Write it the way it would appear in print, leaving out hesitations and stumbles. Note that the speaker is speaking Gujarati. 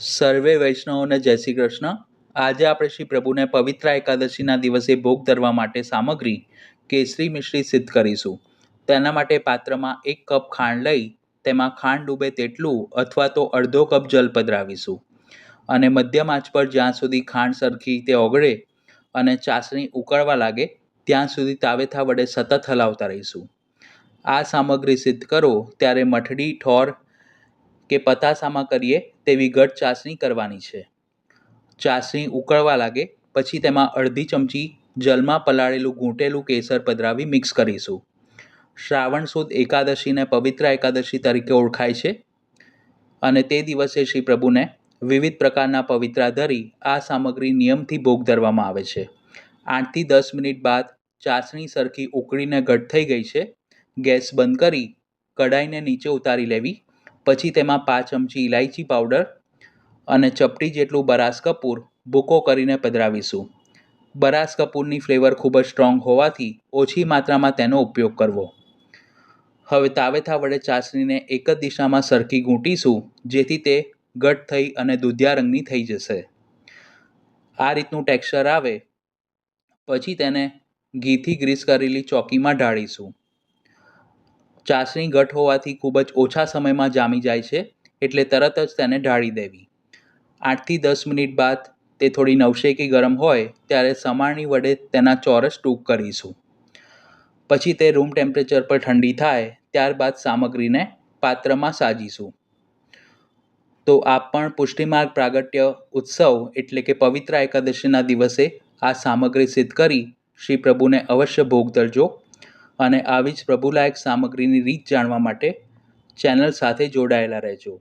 સર્વે વૈષ્ણવોને જય શ્રી કૃષ્ણ। આજે આપણે શ્રી પ્રભુને પવિત્ર એકાદશીના દિવસે ભોગ ધરવા માટે સામગ્રી કેસરી મિશ્રી સિદ્ધ કરીશું। તેના માટે પાત્રમાં 1 કપ ખાંડ લઈ તેમાં ખાંડ ડૂબે તેટલું અથવા તો અડધો કપ જલ પધરાવીશું અને મધ્યમ આંચ પર જ્યાં સુધી ખાંડ સરખી રીતે ઓગળે અને ચાસણી ઉકળવા લાગે ત્યાં સુધી તાવેથા વડે સતત હલાવતા રહીશું। આ સામગ્રી સિદ્ધ કરો ત્યારે મઠડી ઠોર કે પતાસામાં કરીએ તેવી ઘટ ચાસણી કરવાની છે। ચાસણી ઉકળવા લાગે પછી તેમાં અડધી ચમચી જલમાં પલાળેલું ઘૂંટેલું કેસર પધરાવી મિક્સ કરીશું। શ્રાવણ સુદ એકાદશીને પવિત્ર એકાદશી તરીકે ઓળખાય છે અને તે દિવસે શ્રી પ્રભુને વિવિધ પ્રકારના પવિત્રા ધરી આ સામગ્રી નિયમથી ભોગ ધરવામાં આવે છે। 8 થી 10 મિનિટ બાદ ચાસણી સરખી ઉકળીને ઘટ થઈ ગઈ છે। ગેસ બંધ કરી કઢાઈને નીચે ઉતારી લેવી, પછી તેમાં 5 ચમચી ઇલાયચી પાવડર અને ચપટી જેટલું બરાસ કપૂર ભૂકો કરીને પધરાવીશું। બરાસ કપૂરની ફ્લેવર ખૂબ જ સ્ટ્રોંગ હોવાથી ઓછી માત્રામાં તેનો ઉપયોગ કરવો। હવે તાવેથા વડે ચાસણીને એક જ દિશામાં સરખી ઘૂંટીશું જેથી તે ઘટ થઈ અને દૂધિયા રંગની થઈ જશે। આ રીતનું ટેક્સચર આવે પછી તેને ઘીથી ગ્રીસ કરેલી ચોકીમાં ઢાળીશું। ચાસણી ઘટ હોવાથી ખૂબ જ ઓછા સમયમાં જામી જાય છે એટલે તરત જ તેને ઢાળી દેવી। 8 થી 10 મિનિટ બાદ તે થોડી નવશેકી ગરમ હોય ત્યારે સમારણી વડે તેના ચોરસ ટૂંક કરીશું। પછી તે રૂમ ટેમ્પરેચર પર ઠંડી થાય ત્યારબાદ સામગ્રીને પાત્રમાં સાજીશું। તો આપ પણ પુષ્ટિમાર્ગ પ્રાગટ્ય ઉત્સવ એટલે કે પવિત્ર એકાદશીના દિવસે આ સામગ્રી સિદ્ધ કરી શ્રી પ્રભુને અવશ્ય ભોગ ધરજો અને આવી જ પ્રભુલાયક સામગ્રીની રીત જાણવા માટે ચેનલ સાથે જોડાયેલા રહેજો।